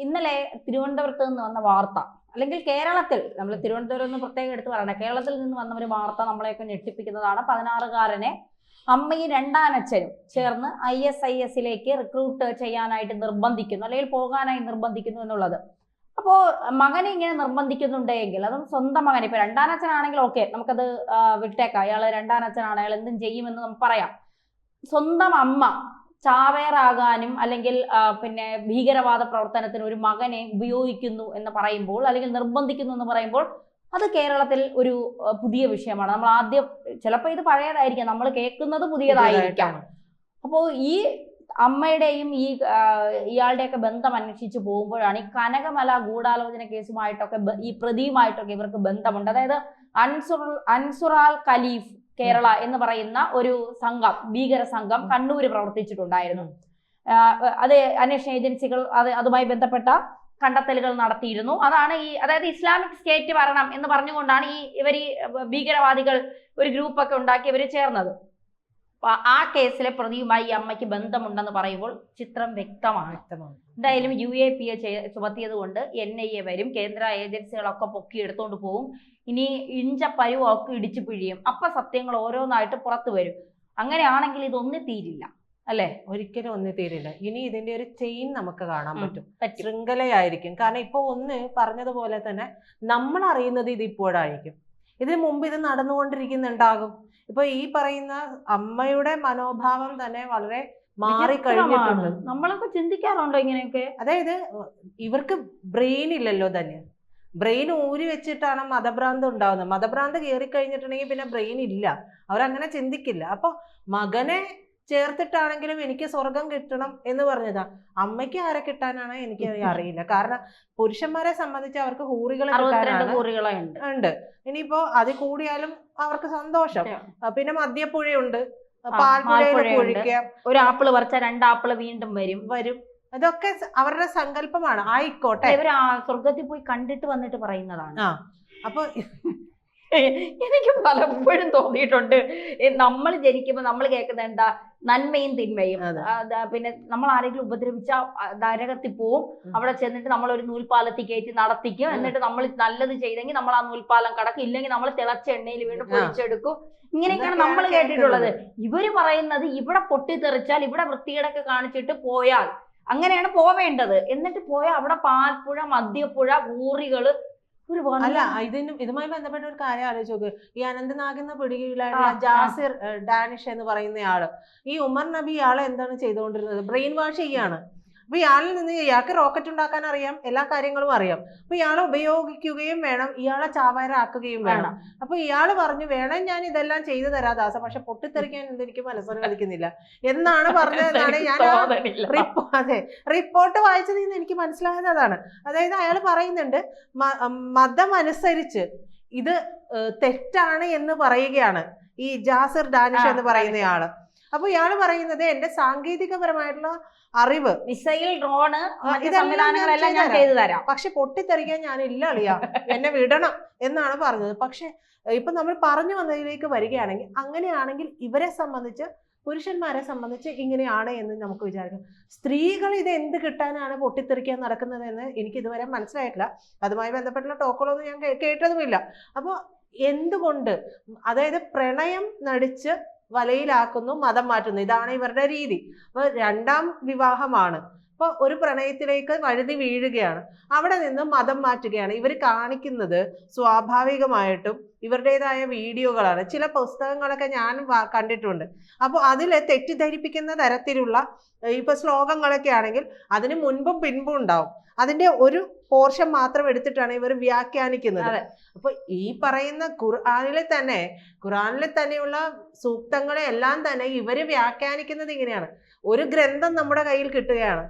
ഇന്നലെ തിരുവനന്തപുരത്ത് നിന്ന് വന്ന വാർത്ത, അല്ലെങ്കിൽ കേരളത്തിൽ, നമ്മൾ തിരുവനന്തപുരം എന്ന് പ്രത്യേകം എടുത്ത് പറയണം, കേരളത്തിൽ നിന്ന് വന്ന ഒരു വാർത്ത നമ്മളെയൊക്കെ ഞെട്ടിപ്പിക്കുന്നതാണ്. 16-കാരനെ അമ്മയും രണ്ടാനച്ഛനും ചേർന്ന് ISIS-ലേക്ക് റിക്രൂട്ട് ചെയ്യാനായിട്ട് നിർബന്ധിക്കുന്നു, അല്ലെങ്കിൽ പോകാനായി നിർബന്ധിക്കുന്നു എന്നുള്ളത്. അപ്പോൾ മകനെ ഇങ്ങനെ നിർബന്ധിക്കുന്നുണ്ടെങ്കിൽ, അതും സ്വന്തം മകൻ, ഇപ്പൊ രണ്ടാനച്ഛനാണെങ്കിൽ ഓക്കെ, നമുക്കത് വിട്ടേക്കാം, അയാൾ രണ്ടാനച്ഛനാണ്, അയാൾ എന്തും ചെയ്യുമെന്ന് നമുക്ക് പറയാം. സ്വന്തം അമ്മ ചാവേറാകാനും അല്ലെങ്കിൽ പിന്നെ ഭീകരവാദ പ്രവർത്തനത്തിന് ഒരു മകനെ ഉപയോഗിക്കുന്നു എന്ന് പറയുമ്പോൾ, അല്ലെങ്കിൽ നിർബന്ധിക്കുന്നു എന്ന് പറയുമ്പോൾ, അത് കേരളത്തിൽ ഒരു പുതിയ വിഷയമാണ്. നമ്മൾ ആദ്യം, ചിലപ്പോൾ ഇത് പഴയതായിരിക്കാം, നമ്മൾ കേൾക്കുന്നത് പുതിയതായിരിക്കാം. അപ്പോൾ ഈ അമ്മയുടെയും ഇയാളുടെയൊക്കെ ബന്ധം അന്വേഷിച്ച് പോകുമ്പോഴാണ് ഈ കനകമല ഗൂഢാലോചന കേസുമായിട്ടൊക്കെ ഈ പ്രതിയുമായിട്ടൊക്കെ ഇവർക്ക് ബന്ധമുണ്ട്. അതായത് അൻസുറാൽ ഖലീഫ് കേരള എന്ന് പറയുന്ന ഒരു സംഘം, ഭീകര സംഘം കണ്ണൂര് പ്രവർത്തിച്ചിട്ടുണ്ടായിരുന്നു. അത് അന്വേഷണ ഏജൻസികൾ അതുമായി ബന്ധപ്പെട്ട കണ്ടെത്തലുകൾ നടത്തിയിരുന്നു. അതാണ് അതായത് ഇസ്ലാമിക് സ്റ്റേറ്റ് വരണം എന്ന് പറഞ്ഞുകൊണ്ടാണ് ഈ ഭീകരവാദികൾ ഒരു ഗ്രൂപ്പൊക്കെ ഉണ്ടാക്കി ഇവർ ചേർന്നത്. ആ കേസിലെ പ്രതിയുമായി ഈ അമ്മയ്ക്ക് ബന്ധമുണ്ടെന്ന് പറയുമ്പോൾ ചിത്രം വ്യക്തമാണ്. എന്തായാലും UAPA ചുമത്തിയത് കൊണ്ട് NIA വരും, കേന്ദ്ര ഏജൻസികളൊക്കെ പൊക്കി എടുത്തോണ്ട് പോകും. ഇനി ഇഞ്ചപ്പരുവൊക്കെ ഇടിച്ചു പിഴിയും. അപ്പൊ സത്യങ്ങൾ ഓരോന്നായിട്ട് പുറത്തു വരും. അങ്ങനെയാണെങ്കിൽ ഇതൊന്നും തീരില്ല, അല്ലെ? ഒരിക്കലും ഒന്നും തീരില്ല. ഇനി ഇതിന്റെ ഒരു ചെയിൻ നമുക്ക് കാണാൻ പറ്റും, ശൃംഖലയായിരിക്കും. കാരണം ഇപ്പൊ ഒന്ന് പറഞ്ഞതുപോലെ തന്നെ നമ്മൾ അറിയുന്നത് ഇത് ഇപ്പോഴായിരിക്കും, ഇതിനു മുമ്പ് ഇത് നടന്നുകൊണ്ടിരിക്കുന്നുണ്ടാകും. ഇപ്പൊ ഈ പറയുന്ന അമ്മയുടെ മനോഭാവം തന്നെ വളരെ മാറിക്കഴിഞ്ഞിട്ടുണ്ട്. നമ്മളൊക്കെ ചിന്തിക്കാറുണ്ടോ ഇങ്ങനെയൊക്കെ? അതായത് ഇവർക്ക് ബ്രെയിൻ ഇല്ലല്ലോ തന്നെ, ബ്രെയിൻ ഊരി വെച്ചിട്ടാണ് മതഭ്രാന്ത് ഉണ്ടാവുന്നത്. മതഭ്രാന്ത് കയറി കഴിഞ്ഞിട്ടുണ്ടെങ്കിൽ പിന്നെ ബ്രെയിൻ ഇല്ല, അവരങ്ങനെ ചിന്തിക്കില്ല. അപ്പൊ മകനെ ചേർത്തിട്ടാണെങ്കിലും എനിക്ക് സ്വർഗം കിട്ടണം എന്ന് പറഞ്ഞതാ. അമ്മയ്ക്ക് ആരെ കിട്ടാനാണ് എനിക്ക് അറിയില്ല. കാരണം പുരുഷന്മാരെ സംബന്ധിച്ച് അവർക്ക് ഹൂറികൾ ഉണ്ട്. ഇനിയിപ്പോ അത് കൂടിയാലും അവർക്ക് സന്തോഷം. പിന്നെ മദ്യപ്പുഴയുണ്ട്, പാൽപ്പുഴയിൽ കുഴിക്കാം, ഒരു ആപ്പിള് പറിച്ച 2 ആപ്പിള് വീണ്ടും വരും. അതൊക്കെ അവരുടെ സങ്കല്പമാണ്. ആയിക്കോട്ടെ, ഇവർ സ്വർഗത്തിൽ പോയി കണ്ടിട്ട് വന്നിട്ട് പറയുന്നതാണ്. അപ്പൊ എനിക്ക് പലപ്പോഴും തോന്നിയിട്ടുണ്ട്, നമ്മൾ ജനിക്കുമ്പോൾ നമ്മൾ കേൾക്കുന്ന എന്താ, നന്മയും തിന്മയും. പിന്നെ നമ്മൾ ആരെങ്കിലും ഉപദ്രവിച്ച നരകത്തിൽ പോവും, അവിടെ ചെന്നിട്ട് നമ്മൾ ഒരു നൂൽപ്പാലത്തിൽ കയറ്റി നടത്തിക്കും, എന്നിട്ട് നമ്മൾ നല്ലത് ചെയ്തെങ്കിൽ നമ്മൾ ആ നൂൽപ്പാലം കടക്കും, ഇല്ലെങ്കിൽ നമ്മൾ തിളച്ച എണ്ണയിൽ വീണ്ടും പൊരിച്ചെടുക്കും. ഇങ്ങനെയൊക്കെയാണ് നമ്മൾ കേട്ടിട്ടുള്ളത്. ഇവര് പറയുന്നത് ഇവിടെ പൊട്ടിത്തെറിച്ചാൽ, ഇവിടെ വൃത്തികേടൊക്കെ കാണിച്ചിട്ട് പോയാൽ, അങ്ങനെയാണ് പോവേണ്ടത്. എന്നിട്ട് പോയാൽ അവിടെ പാൽപ്പുഴ, മദ്യപ്പുഴ, ഊറികള്. അല്ല, ഇതുമായി ബന്ധപ്പെട്ട ഒരു കാര്യം ആലോചിച്ച് നോക്ക്. ഈ അനന്തനാഗിന്ന് പിടിയിലായിട്ടുള്ള ജാസിർ ഡാനിഷ് എന്ന് പറയുന്ന ആള്, ഈ ഉമർ നബി ഇയാളെ എന്താണ് ചെയ്തുകൊണ്ടിരുന്നത്? ബ്രെയിൻ വാഷ് ചെയ്യാണ്. അപ്പൊ ഇയാളിൽ നിന്ന് ഇയാൾക്ക് റോക്കറ്റ് ഉണ്ടാക്കാൻ അറിയാം, എല്ലാ കാര്യങ്ങളും അറിയാം. അപ്പൊ ഇയാളെ ഉപയോഗിക്കുകയും വേണം, ഇയാളെ ചാവാരാക്കുകയും വേണം. അപ്പൊ ഇയാള് പറഞ്ഞു, വേണം ഞാൻ ഇതെല്ലാം ചെയ്തു തരാ ദാസ, പക്ഷെ പൊട്ടിത്തെറിക്കാൻ എനിക്ക് മനസ്സനുവദിക്കുന്നില്ല എന്നാണ് പറഞ്ഞതെന്നാണ് ഞാൻ റിപ്പോർട്ട് വായിച്ചതിൽ നിന്ന് എനിക്ക് മനസ്സിലാകുന്നതാണ്. അതായത് അയാൾ പറയുന്നുണ്ട്, മതം അനുസരിച്ച് ഇത് തെറ്റാണ് എന്ന് പറയുകയാണ് ഈ ജാസിർ ഡാനിഷ് എന്ന് പറയുന്നയാള്. അപ്പൊ ഇയാള് പറയുന്നത്, എന്റെ സാങ്കേതികപരമായിട്ടുള്ള അറിവ്, മിസൈൽ, ഡ്രോണ്, പക്ഷെ പൊട്ടിത്തെറിക്കാൻ ഞാനില്ല അളിയാ, എന്നെ വിടണം എന്നാണ് പറഞ്ഞത്. പക്ഷെ ഇപ്പൊ നമ്മൾ പറഞ്ഞു വന്നതിലേക്ക് വരികയാണെങ്കിൽ, അങ്ങനെയാണെങ്കിൽ ഇവരെ സംബന്ധിച്ച്, പുരുഷന്മാരെ സംബന്ധിച്ച് ഇങ്ങനെയാണ് എന്ന് നമുക്ക് വിചാരിക്കാം. സ്ത്രീകൾ ഇത് എന്ത് കിട്ടാനാണ് പൊട്ടിത്തെറിക്കാൻ നടക്കുന്നത് എന്ന് എനിക്ക് ഇതുവരെ മനസ്സിലായിട്ടില്ല. അതുമായി ബന്ധപ്പെട്ടുള്ള ടോക്കുകളൊന്നും ഞാൻ കേട്ടതുമില്ല. അപ്പോൾ എന്തുകൊണ്ട്, അതായത് പ്രണയം നടിച്ച് വലയിലാക്കുന്നു, മതം മാറ്റുന്നു, ഇതാണ് ഇവരുടെ രീതി. അപ്പൊ 2ാം വിവാഹമാണ്, അപ്പൊ ഒരു പ്രണയത്തിലേക്ക് വഴുതി വീഴുകയാണ്, അവിടെ നിന്ന് മതം മാറ്റുകയാണ്. ഇവർ കാണിക്കുന്നത് സ്വാഭാവികമായിട്ടും ഇവരുടേതായ വീഡിയോകളാണ്. ചില പുസ്തകങ്ങളൊക്കെ ഞാൻ കണ്ടിട്ടുണ്ട്. അപ്പോൾ അതിൽ തെറ്റിദ്ധരിപ്പിക്കുന്ന തരത്തിലുള്ള ഇപ്പൊ ശ്ലോകങ്ങളൊക്കെ ആണെങ്കിൽ അതിന് മുൻപും പിൻപും ഉണ്ടാവും. അതിന്റെ ഒരു പോർഷൻ മാത്രം എടുത്തിട്ടാണ് ഇവർ വ്യാഖ്യാനിക്കുന്നത്. അപ്പൊ ഈ പറയുന്ന ഖുർആനിലെ തന്നെയുള്ള സൂക്തങ്ങളെ എല്ലാം തന്നെ ഇവര് വ്യാഖ്യാനിക്കുന്നത് ഇങ്ങനെയാണ്. ഒരു ഗ്രന്ഥം നമ്മുടെ കയ്യിൽ കിട്ടുകയാണ്,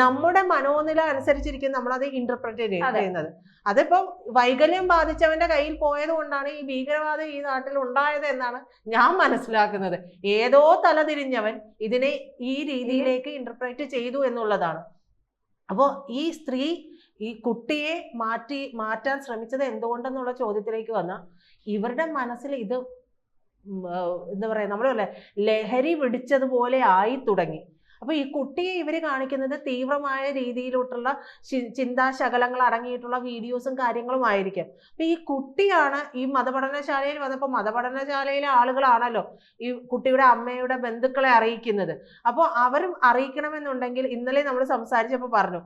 നമ്മുടെ മനോനില അനുസരിച്ചിരിക്കും നമ്മളത് ഇന്റർപ്രറ്റ് ചെയ്യുന്നത്. അതിപ്പോ വൈകല്യം ബാധിച്ചവന്റെ കയ്യിൽ പോയത് കൊണ്ടാണ് ഈ ഭീകരവാദം ഈ നാട്ടിൽ ഉണ്ടായത് എന്നാണ് ഞാൻ മനസ്സിലാക്കുന്നത്. ഏതോ തലതിരിഞ്ഞവൻ ഇതിനെ ഈ രീതിയിലേക്ക് ഇന്റർപ്രറ്റ് ചെയ്തു എന്നുള്ളതാണ്. അപ്പോൾ ഈ സ്ത്രീ ഈ കുട്ടിയെ മാറ്റാൻ ശ്രമിച്ചത് എന്തുകൊണ്ടെന്നുള്ള ചോദ്യത്തിലേക്ക് വന്ന ഇവരുടെ മനസ്സിൽ ഇത് എന്താ പറയാ, നമ്മളല്ലേ ലഹരി പിടിച്ചതുപോലെ ആയി തുടങ്ങി. അപ്പൊ ഈ കുട്ടിയെ ഇവര് കാണിക്കുന്നത് തീവ്രമായ രീതിയിലോട്ടുള്ള ചിന്താശകലങ്ങൾ അടങ്ങിയിട്ടുള്ള വീഡിയോസും കാര്യങ്ങളും ആയിരിക്കും. അപ്പൊ ഈ കുട്ടിയാണ് ഈ മതപഠനശാലയിൽ വന്നപ്പോൾ മതപഠനശാലയിലെ ആളുകളാണല്ലോ ഈ കുട്ടിയുടെ അമ്മയുടെ ബന്ധുക്കളെ അറിയിക്കുന്നത്. അപ്പോൾ അവരും അറിയിക്കണമെന്നുണ്ടെങ്കിൽ ഇന്നലെ നമ്മൾ സംസാരിച്ചപ്പോൾ പറഞ്ഞു,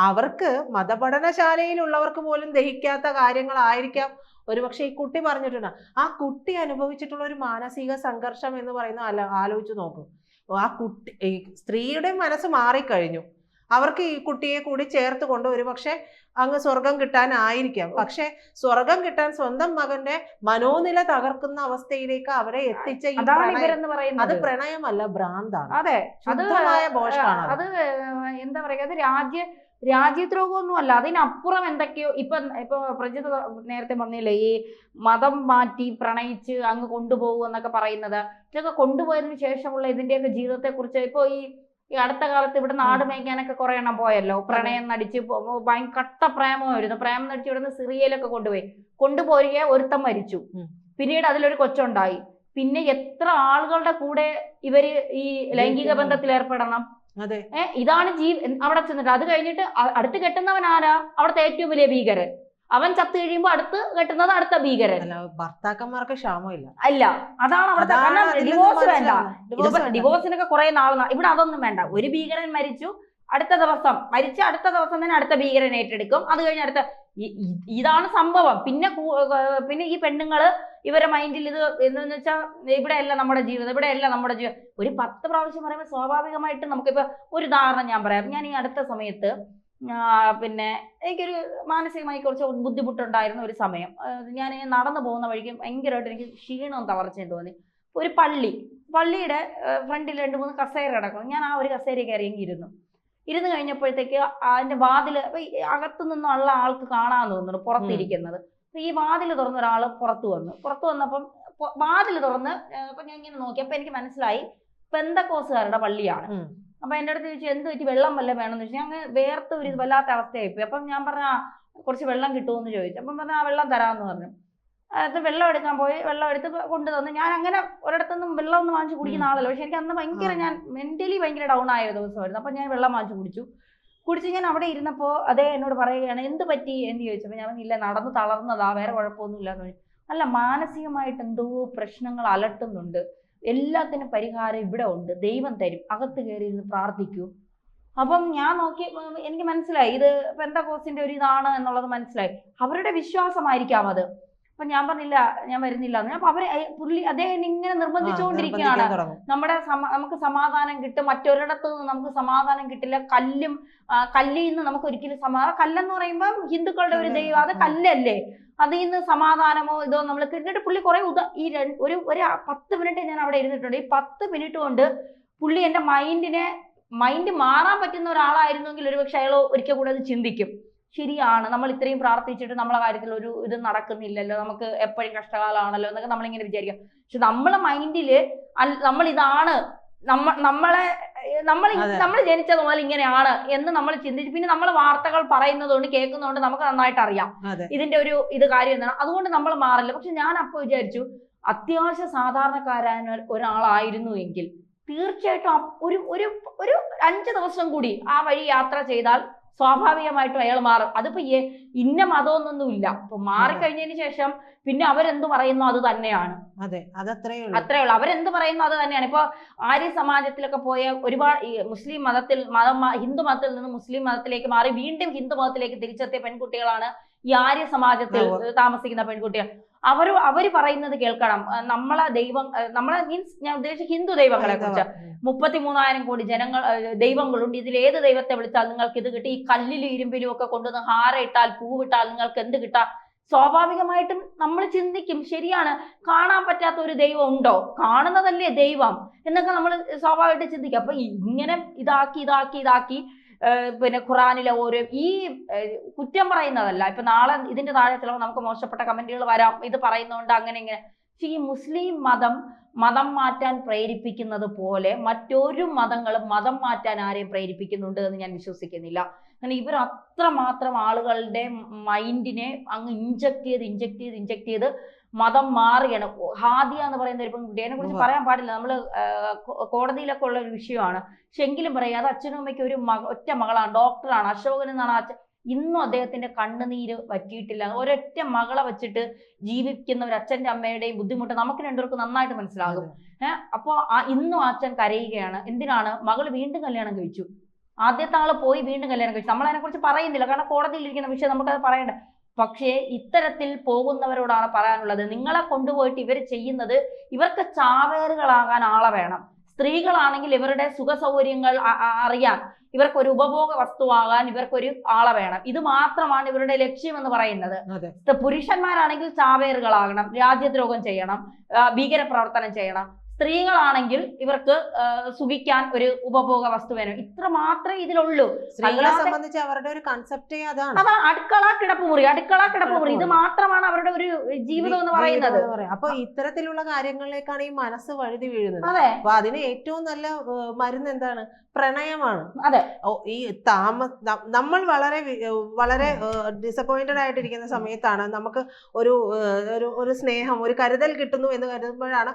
അവർക്ക് മതപഠനശാലയിലുള്ളവർക്ക് പോലും ദഹിക്കാത്ത കാര്യങ്ങളായിരിക്കാം ഒരുപക്ഷെ ഈ കുട്ടി പറഞ്ഞിട്ടുണ്ട്. ആ കുട്ടി അനുഭവിച്ചിട്ടുള്ള ഒരു മാനസിക സംഘർഷം എന്ന് പറയുന്ന ആലോചിച്ച് നോക്കും. ആ കുട്ടി, ഈ സ്ത്രീയുടെ മനസ്സ് മാറിക്കഴിഞ്ഞു, അവർക്ക് ഈ കുട്ടിയെ കൂടി ചേർത്ത് കൊണ്ട് ഒരുപക്ഷെ അങ്ങ് സ്വർഗം കിട്ടാനായിരിക്കാം. പക്ഷെ സ്വർഗം കിട്ടാൻ സ്വന്തം മകന്റെ മനോനില തകർക്കുന്ന അവസ്ഥയിലേക്ക് അവരെ എത്തിച്ച ഈ അത് പ്രണയമല്ല, ഭ്രാന്താണ്. അതെ, ശുദ്ധമായ ഭോഷാണ്. അത് എന്താ പറയുക, അത് രാജ്യദ്രോഹമൊന്നും അല്ല, അതിനപ്പുറം എന്തൊക്കെയോ. ഇപ്പൊ പ്രജിത നേരത്തെ പറഞ്ഞില്ലേ, ഈ മതം മാറ്റി പ്രണയിച്ച് അങ്ങ് കൊണ്ടുപോകും എന്നൊക്കെ പറയുന്നത്, ഇതൊക്കെ കൊണ്ടുപോയതിനു ശേഷമുള്ള ഇതിന്റെയൊക്കെ ജീവിതത്തെ കുറിച്ച് ഇപ്പൊ ഈ അടുത്ത കാലത്ത് ഇവിടെ നാട് മേയ്ക്കാനൊക്കെ കുറെ എണ്ണം പോയല്ലോ, പ്രണയം നടിച്ച് കട്ട പ്രേമമായിരുന്നു. പ്രേമം നടിച്ച് ഇവിടുന്ന് സിറിയയിലൊക്കെ കൊണ്ടുപോയി ഒരുത്തം മരിച്ചു, പിന്നീട് അതിലൊരു കൊച്ചുണ്ടായി. പിന്നെ എത്ര ആളുകളുടെ കൂടെ ഇവര് ഈ ലൈംഗിക ബന്ധത്തിൽ ഏർപ്പെടണം. ഇതാണ് അവിടെ ചെന്നിട്ട് അത് കഴിഞ്ഞിട്ട് അടുത്ത് കെട്ടുന്നവൻ ആരാ? അവിടുത്തെ ഏറ്റവും വലിയ ഭീകരൻ. അവൻ ചത്തു കഴിയുമ്പോ അടുത്ത് കെട്ടുന്നത് അടുത്ത ഭീകരൻ. ഭർത്താക്കന്മാർക്ക് ക്ഷാമമില്ല. അല്ല, അതാണ് അവിടുത്തെ. കാരണം ഡിവോഴ്സ് വേണ്ട, ഡിവോഴ്സിനൊക്കെ കുറെ നാൾ. ഇവിടെ അതൊന്നും വേണ്ട. ഒരു ഭീകരൻ മരിച്ചു, അടുത്ത ദിവസം തന്നെ അടുത്ത ഭീകരൻ ഏറ്റെടുക്കും. അത് കഴിഞ്ഞ് അടുത്ത. ഇതാണ് സംഭവം. പിന്നെ ഈ പെണ്ണുങ്ങള് ഇവരെ മൈൻഡിൽ ഇത് എന്താന്ന് വെച്ചാൽ ഇവിടെയല്ല നമ്മുടെ ജീവിതം. ഒരു 10 പ്രാവശ്യം പറയുമ്പോൾ സ്വാഭാവികമായിട്ടും നമുക്കിപ്പോ ഒരു ഉദാഹരണം ഞാൻ പറയാം. ഞാൻ ഈ അടുത്ത സമയത്ത് പിന്നെ എനിക്കൊരു മാനസികമായി കുറച്ച് ബുദ്ധിമുട്ടുണ്ടായിരുന്ന ഒരു സമയം. ഞാൻ നടന്നു പോകുന്ന വഴിക്ക് ഭയങ്കരമായിട്ട് എനിക്ക് ക്ഷീണവും തളർച്ചയും തോന്നി. ഒരു പള്ളിയുടെ ഫ്രണ്ടിൽ 2-3 കസേര കിടക്കുന്നു. ഞാൻ ആ ഒരു കസേര കയറിയെങ്കിൽ ഇരുന്ന് കഴിഞ്ഞപ്പോഴത്തേക്ക് അതിന്റെ വാതില് അകത്തു നിന്നുള്ള ആൾക്ക് കാണാൻ തോന്നുന്നു പുറത്തിരിക്കുന്നത്. ഈ വാതിൽ തുറന്ന ഒരാൾ പുറത്തു വന്നപ്പം വാതിൽ തുറന്ന് അപ്പൊ ഞാൻ ഇങ്ങനെ നോക്കിയപ്പോ എനിക്ക് മനസ്സിലായി പെന്തക്കോസുകാരുടെ പള്ളിയാണ്. അപ്പൊ എന്റെ അടുത്ത് ചോദിച്ചു, എന്ത് പറ്റി, വെള്ളം വല്ലതും വേണമെന്ന് ചോദിച്ചു. ഞങ്ങൾ വേർത്ത് ഒരു വല്ലാത്ത അവസ്ഥയായിപ്പോയി. അപ്പം ഞാൻ പറഞ്ഞ കുറച്ച് വെള്ളം കിട്ടുമെന്ന് ചോദിച്ചു. അപ്പം പറഞ്ഞ വെള്ളം തരാമെന്ന് പറഞ്ഞു. അത് വെള്ളം എടുക്കാൻ പോയി, വെള്ളം എടുത്ത് കൊണ്ടുതന്നു. ഞാൻ അങ്ങനെ ഒരിടത്തൊന്നും വെള്ളം ഒന്നും വാങ്ങിച്ചു കുടിക്കുന്ന ആളല്ലോ. പക്ഷെ എനിക്ക് അന്ന് ഭയങ്കര ഞാൻ മെന്റലി ഭയങ്കര ഡൗൺ ആയ ദിവസമായിരുന്നു. അപ്പൊ ഞാൻ വെള്ളം വാങ്ങിച്ചു കുടിച്ച് ഞാൻ അവിടെ ഇരുന്നപ്പോൾ അതേ എന്നോട് പറയുകയാണ്, എന്ത് പറ്റി എന്ന് ചോദിച്ചപ്പോൾ ഞാൻ ഇല്ല, നടന്ന് തളർന്നതാ, വേറെ കുഴപ്പമൊന്നുമില്ല എന്ന് പറഞ്ഞു. അല്ല, മാനസികമായിട്ട് എന്തോ പ്രശ്നങ്ങൾ അലട്ടുന്നുണ്ട്, എല്ലാത്തിനും പരിഹാരം ഇവിടെ ഉണ്ട്, ദൈവം തരും, അകത്ത് കയറി ഇരുന്ന് പ്രാർത്ഥിക്കൂ. അപ്പം ഞാൻ നോക്കി, എനിക്ക് മനസ്സിലായി ഇത് പെന്തക്കോസ്തിന്റെ ഒരു ഇതാണ് എന്നുള്ളത് മനസ്സിലായി. അവരുടെ വിശ്വാസമായിരിക്കാം അത്. അപ്പൊ ഞാൻ പറഞ്ഞില്ല, ഞാൻ വരുന്നില്ല എന്ന്. അപ്പൊ അദ്ദേഹം ഇങ്ങനെ നിർബന്ധിച്ചുകൊണ്ടിരിക്കുകയാണ്. നമുക്ക് സമാധാനം കിട്ടും, മറ്റൊരിടത്തു നിന്ന് നമുക്ക് സമാധാനം കിട്ടില്ല. കല്ലിൽ നിന്ന് നമുക്ക് ഒരിക്കലും കല്ലെന്ന് പറയുമ്പോൾ ഹിന്ദുക്കളുടെ ഒരു ദൈവം, അത് കല്ലല്ലേ, അതിൽ നിന്ന് സമാധാനമോ ഇതോ നമ്മൾ കിട്ടിയിട്ട് പുള്ളി കുറെ ഒരു 10 മിനിറ്റ് ഞാൻ അവിടെ ഇരുന്നിട്ടുണ്ട്. ഈ 10 മിനിറ്റ് കൊണ്ട് പുള്ളി എന്റെ മൈൻഡ് മാറാൻ പറ്റുന്ന ഒരാളായിരുന്നെങ്കിൽ ഒരുപക്ഷെ അയാൾ ഒരിക്കൽ കൂടെ അത് ചിന്തിക്കും, ശരിയാണ്, നമ്മൾ ഇത്രയും പ്രാർത്ഥിച്ചിട്ട് നമ്മളെ കാര്യത്തിൽ ഒരു ഇത് നടക്കുന്നില്ലല്ലോ, നമുക്ക് എപ്പോഴും കഷ്ടകാലമാണല്ലോ എന്നൊക്കെ നമ്മളിങ്ങനെ വിചാരിക്കാം. പക്ഷെ നമ്മളെ മൈൻഡില് നമ്മൾ ഇതാണ്, നമ്മൾ ജനിച്ചത് മുതൽ ഇങ്ങനെയാണ് എന്ന് നമ്മൾ ചിന്തിച്ച് പിന്നെ നമ്മൾ വാർത്തകൾ പറയുന്നതുകൊണ്ട് കേൾക്കുന്നതുകൊണ്ട് നമുക്ക് നന്നായിട്ട് അറിയാം ഇതിന്റെ ഒരു കാര്യം എന്താണ്. അതുകൊണ്ട് നമ്മൾ മാറില്ല. പക്ഷെ ഞാൻ അപ്പോൾ വിചാരിച്ചു, അത്യാവശ്യ സാധാരണക്കാരായ ഒരാളായിരുന്നു എങ്കിൽ തീർച്ചയായിട്ടും ഒരു 5 ദിവസം കൂടി ആ വഴി യാത്ര ചെയ്താൽ സ്വാഭാവികമായിട്ടും അയാൾ മാറും. അതിപ്പോ ഇന്ന മതമൊന്നൊന്നുമില്ല. ഇപ്പൊ മാറിക്കഴിഞ്ഞതിന് ശേഷം പിന്നെ അവരെന്ത് പറയുന്നു അത് തന്നെയാണ്. അത്രേ ഉള്ളൂ. അവരെന്ത് പറയുന്നു അത് തന്നെയാണ്. ഇപ്പൊ ആര്യ സമാജത്തിലൊക്കെ പോയ ഒരുപാട് മുസ്ലിം ഹിന്ദു മതത്തിൽ നിന്ന് മുസ്ലിം മതത്തിലേക്ക് മാറി വീണ്ടും ഹിന്ദു മതത്തിലേക്ക് തിരിച്ചെത്തിയ പെൺകുട്ടികളാണ് ഈ ആര്യ സമാജത്തിൽ താമസിക്കുന്ന പെൺകുട്ടികൾ. അവര് പറയുന്നത് കേൾക്കണം. മീൻസ് ഞാൻ ഉദ്ദേശിച്ച ഹിന്ദു ദൈവങ്ങളെ കുറിച്ച് 33,000 കോടി ദൈവങ്ങളുണ്ട്. ഇതിൽ ഏത് ദൈവത്തെ വിളിച്ചാൽ നിങ്ങൾക്ക് ഇത് കിട്ടി. ഈ കല്ലിലും ഇരുമ്പിലും ഒക്കെ കൊണ്ടുവന്ന് ഹാര ഇട്ടാൽ പൂവിട്ടാൽ നിങ്ങൾക്ക് എന്ത് കിട്ടാ? സ്വാഭാവികമായിട്ടും നമ്മൾ ചിന്തിക്കും, ശരിയാണ്, കാണാൻ പറ്റാത്ത ഒരു ദൈവം ഉണ്ടോ? കാണുന്നതല്ലേ ദൈവം എന്നൊക്കെ നമ്മൾ സ്വാഭാവികമായിട്ട് ചിന്തിക്കും. അപ്പൊ ഇങ്ങനെ ഇതാക്കി പിന്നെ ഖുറാനിലെ ഓരോ ഈ കുറ്റം പറയുന്നതല്ല. ഇപ്പൊ നാളെ ഇതിന്റെ താഴെ ചിലപ്പോൾ നമുക്ക് മോശപ്പെട്ട കമന്റുകൾ വരാം, ഇത് പറയുന്നതുകൊണ്ട് അങ്ങനെ ഇങ്ങനെ. പക്ഷെ ഈ മുസ്ലിം മതം മാറ്റാൻ പ്രേരിപ്പിക്കുന്നത് പോലെ മറ്റൊരു മതങ്ങളും മതം മാറ്റാൻ ആരെയും പ്രേരിപ്പിക്കുന്നുണ്ട് എന്ന് ഞാൻ വിശ്വസിക്കുന്നില്ല. കാരണം ഇവർ അത്രമാത്രം ആളുകളുടെ മൈൻഡിനെ അങ്ങ് ഇഞ്ചക്ട് ചെയ്ത് മതം മാറുകയാണ്. ഹാദിയ എന്ന് പറയുന്ന ഒരു പെൺകുട്ടി, അതിനെ കുറിച്ച് പറയാൻ പാടില്ല, നമ്മള് കോടതിയിലൊക്കെ ഉള്ള ഒരു വിഷയമാണ്. പക്ഷെ എങ്കിലും പറയാം, അത് അച്ഛനും അമ്മയ്ക്ക് ഒരു ഒറ്റ മകളാണ്, ഡോക്ടറാണ്, അശോകൻ എന്നാണ് അച്ഛൻ. ഇന്നും അദ്ദേഹത്തിന്റെ കണ്ണുനീര് പറ്റിയിട്ടില്ല. ഒരൊറ്റ മകളെ വെച്ചിട്ട് ജീവിക്കുന്ന ഒരു അച്ഛന്റെ അമ്മയുടെയും ബുദ്ധിമുട്ട് നമുക്ക് രണ്ടുപേർക്കും നന്നായിട്ട് മനസ്സിലാകും. അപ്പോൾ ഇന്നും അച്ഛൻ കരയുകയാണ്. എന്തിനാണ്? മകള് വീണ്ടും കല്യാണം കഴിച്ചു. ആദ്യത്തെ ആള് പോയി വീണ്ടും കല്യാണം കഴിച്ചു. നമ്മൾ അതിനെ കുറിച്ച് പറയുന്നില്ല, കാരണം കോടതിയിൽ ഇരിക്കുന്ന വിഷയം നമുക്കത് പറയണ്ട. പക്ഷേ ഇത്തരത്തിൽ പോകുന്നവരോടാണ് പറയാനുള്ളത്, നിങ്ങളെ കൊണ്ടുപോയിട്ട് ഇവർ ചെയ്യുന്നത്, ഇവർക്ക് ചാവേറുകളാകാൻ ആളെ വേണം. സ്ത്രീകളാണെങ്കിൽ ഇവരുടെ സുഖ സൗകര്യങ്ങൾ അറിയാൻ, ഇവർക്കൊരു ഉപഭോഗ വസ്തുവാകാൻ ഇവർക്കൊരു ആളെ വേണം. ഇത് മാത്രമാണ് ഇവരുടെ ലക്ഷ്യം എന്ന് പറയുന്നത്. പുരുഷന്മാരാണെങ്കിൽ ചാവേറുകളാകണം, രാജ്യദ്രോഹം ചെയ്യണം, ഭീകരപ്രവർത്തനം ചെയ്യണം. സ്ത്രീകളാണെങ്കിൽ ഇവർക്ക് സുഖിക്കാൻ ഒരു ഉപഭോഗ വസ്തു വേണം. ഇത്ര മാത്രമേ ഇതിലുള്ളൂ. സ്ത്രീകളെ സംബന്ധിച്ച് അവരുടെ ഒരു കൺസെപ്റ്റേ അതാണ്. അടുക്കള കിടപ്പുമുറി, അടുക്കള കിടപ്പുമുറി, ഇത് മാത്രമാണ് അവരുടെ ഒരു ജീവിതം എന്ന് പറയുന്നത്. അപ്പൊ ഇത്തരത്തിലുള്ള കാര്യങ്ങളിലേക്കാണ് ഈ മനസ്സ് വഴുതി വീഴുന്നത്. അതെ. അപ്പൊ അതിന് ഏറ്റവും നല്ല മരുന്ന് എന്താണ്? പ്രണയമാണ്. അതെ. ഈ നമ്മൾ വളരെ ഡിസപ്പോയിന്റഡ് ആയിട്ടിരിക്കുന്ന സമയത്താണ് നമുക്ക് ഒരു സ്നേഹം, ഒരു കരുതൽ കിട്ടുന്നു എന്ന് കരുതുമ്പോഴാണ്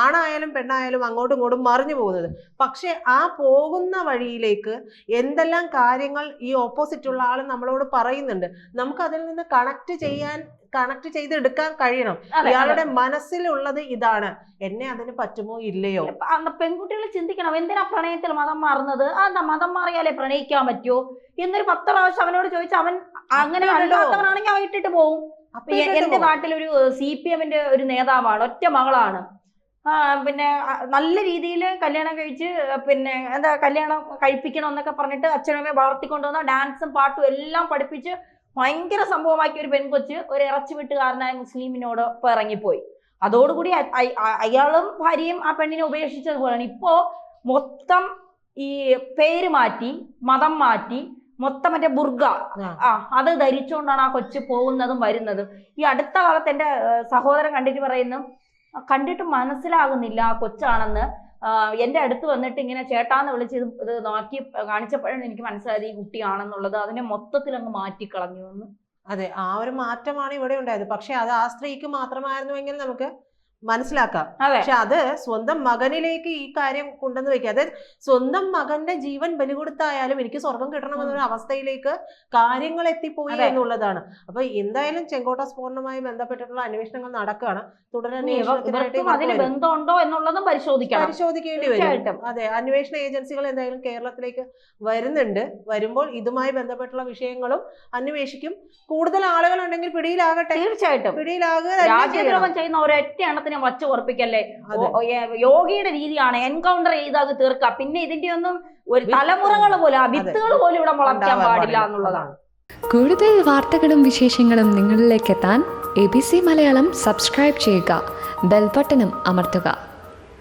ആണായാലും പെണ്ണായാലും അങ്ങോട്ടും ഇങ്ങോട്ടും മറിഞ്ഞു പോകുന്നത്. പക്ഷെ ആ പോകുന്ന വഴിയിലേക്ക് എന്തെല്ലാം കാര്യങ്ങൾ ഈ ഓപ്പോസിറ്റുള്ള ആൾ നമ്മളോട് പറയുന്നുണ്ട്, നമുക്ക് അതിൽ നിന്ന് കണക്ട് ചെയ്തെടുക്കാൻ കഴിയണം. ഇയാളുടെ മനസ്സിലുള്ളത് ഇതാണ്, എന്നെ അതിന് പറ്റുമോ ഇല്ലയോ. പെൺകുട്ടികൾ ചിന്തിക്കണം, എന്തിനാ പ്രണയത്തിൽ മതം മാറുന്നത്? എന്താ മതം മാറിയാലേ പ്രണയിക്കാൻ പറ്റുമോ എന്നൊരു 10 പ്രാവശ്യം അവനോട് ചോദിച്ചാൽ അവൻ അങ്ങനെ അല്ലാത്തവനാണെങ്കിൽ അവൻ ഇട്ടിട്ട് പോകും. എന്റെ നാട്ടിലൊരു CPM-ന്റെ ഒരു നേതാവാണ്, ഒറ്റ മകളാണ്. പിന്നെ നല്ല രീതിയിൽ കല്യാണം കഴിച്ച്, പിന്നെ എന്താ കല്യാണം കഴിപ്പിക്കണം എന്നൊക്കെ പറഞ്ഞിട്ട് അച്ഛനമ്മയെ വളർത്തിക്കൊണ്ടുവന്ന ഡാൻസും പാട്ടും എല്ലാം പഠിപ്പിച്ച് ഭയങ്കര സംഭവമാക്കിയ ഒരു പെൺകൊച്ച് ഒരു ഇറച്ചി വെട്ടുകാരനായ മുസ്ലിമിനോട് ഇപ്പൊ ഇറങ്ങിപ്പോയി. അതോടുകൂടി അയാളും ഭാര്യയും ആ പെണ്ണിനെ ഉപേക്ഷിച്ചതുപോലെയാണ്. ഇപ്പോ മൊത്തം ഈ പേര് മാറ്റി, മതം മാറ്റി, മൊത്തം മറ്റേ ബുർഗ അത് ധരിച്ചുകൊണ്ടാണ് ആ കൊച്ചു പോകുന്നതും വരുന്നതും. ഈ അടുത്ത കാലത്ത് എൻ്റെ സഹോദരൻ കണ്ടിട്ട് മനസ്സിലാകുന്നില്ല ആ കൊച്ചാണെന്ന്. എൻ്റെ അടുത്ത് വന്നിട്ട് ഇങ്ങനെ ചേട്ടാന്ന് വിളിച്ച് ഇത് നോക്കി കാണിച്ചപ്പോഴാണ് എനിക്ക് മനസ്സിലായത് ഈ കുട്ടിയാണെന്നുള്ളത്. അതിനെ മൊത്തത്തിൽ അങ്ങ് മാറ്റിക്കളഞ്ഞു എന്ന്. അതെ, ആ ഒരു മാറ്റമാണ് ഇവിടെ ഉണ്ടായത്. പക്ഷെ അത് ആ സ്ത്രീക്ക് മാത്രമായിരുന്നുവെങ്കിൽ നമുക്ക് മനസ്സിലാക്കാം. പക്ഷെ അത് സ്വന്തം മകനിലേക്ക് ഈ കാര്യം കൊണ്ടുവന്ന് വെക്കുക, അതായത് സ്വന്തം മകന്റെ ജീവൻ ബലി കൊടുത്തായാലും എനിക്ക് സ്വർഗം കിട്ടണമെന്നൊരു അവസ്ഥയിലേക്ക് കാര്യങ്ങൾ എത്തിപ്പോയി എന്നുള്ളതാണ്. അപ്പൊ എന്തായാലും ചെങ്കോട്ട സ്ഫോടനവുമായി ബന്ധപ്പെട്ടിട്ടുള്ള അന്വേഷണങ്ങൾ നടക്കുകയാണ്. അതിന് ബന്ധമുണ്ടോ എന്നുള്ളതും പരിശോധിക്കേണ്ടി വരും. അതെ, അന്വേഷണ ഏജൻസികൾ എന്തായാലും കേരളത്തിലേക്ക് വരുന്നുണ്ട്. വരുമ്പോൾ ഇതുമായി ബന്ധപ്പെട്ടുള്ള വിഷയങ്ങളും അന്വേഷിക്കും. കൂടുതൽ ആളുകൾ ഉണ്ടെങ്കിൽ പിടിയിലാകട്ടെ, തീർച്ചയായിട്ടും പിടിയിലാകുക. രാജ്യദ്രോഹം ചെയ്യുന്ന ഒരൊറ്റ എണ്ണത്തിനെ വച്ച് ഉറപ്പിക്കല്ലേ. യോഗിയുടെ രീതിയാണ് എൻകൗണ്ടർ ചെയ്ത് തീർക്കുക. പിന്നെ ഇതിന്റെ ഒന്നും ഒരു തലമുറകൾ പോലും, വിത്തുകൾ പോലും ഇവിടെ മുളയ്ക്കാൻ പാടില്ല എന്നുള്ളതാണ്. കൂടുതൽ വാർത്തകളും വിശേഷങ്ങളും നിങ്ങളിലേക്ക് എത്താൻ ABC മലയാളം സബ്സ്ക്രൈബ് ചെയ്യുക, ബെൽ ബട്ടണും അമർത്തുക.